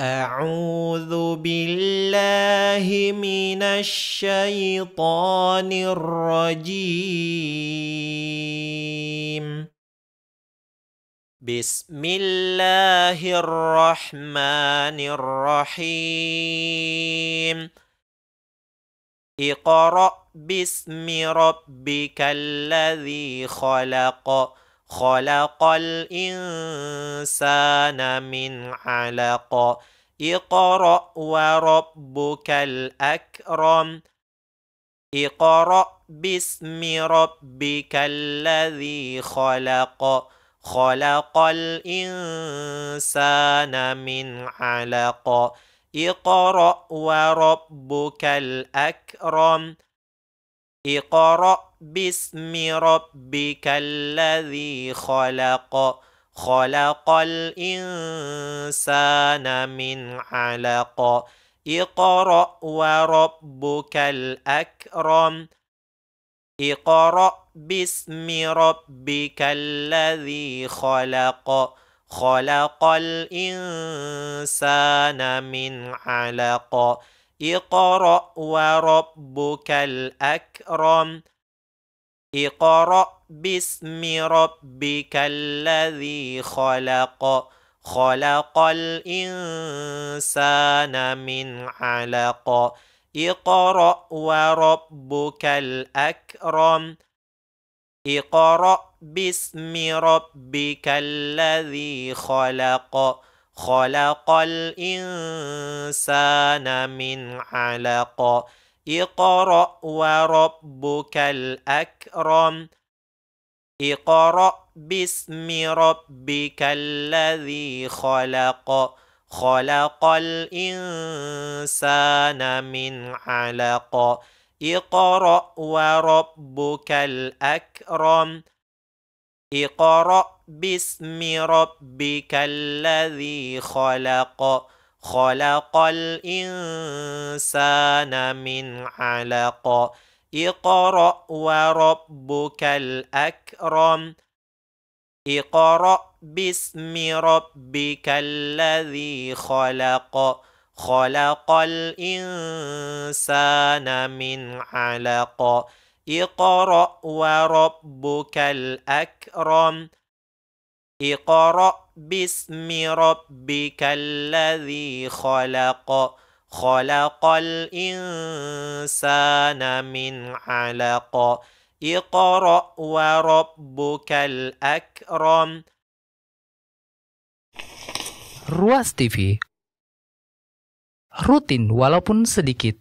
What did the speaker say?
أعوذ بالله من الشيطان الرجيم. بسم الله الرحمن الرحيم. اقرأ باسم ربك الذي خلق خلق الإنسان من علق اقرأ وربك الأكرم. اقرأ باسم ربك الذي خلق خلق الإنسان من علق اقرأ وربك الأكرم. اقرأ باسم ربك الذي خلق خلق الإنسان من علق اقرأ وربك الأكرم. اقرأ باسم ربك الذي خلق خلق الإنسان من علق اقرأ وربك الأكرم. اقرأ باسم ربك الذي خلق خلق الإنسان من علق اقرأ وربك الأكرم. اقرأ باسم ربك الذي خلق خلق الإنسان من علق اقرأ وربك الأكرم. اقرأ باسم ربك الذي خلق خلق الإنسان من علق اقرأ وربك الأكرم. اقرأ باسم ربك الذي خلق خلق الإنسان من علق اقرأ وربك الأكرم. اقرأ باسم ربك الذي خلق خلق الإنسان من علق اقرأ وربك الأكرم. اقرأ باسم ربك الذي خلق خلق الإنسان من علق اقرأ وربك الأكرم. Ruas TV rutin walaupun sedikit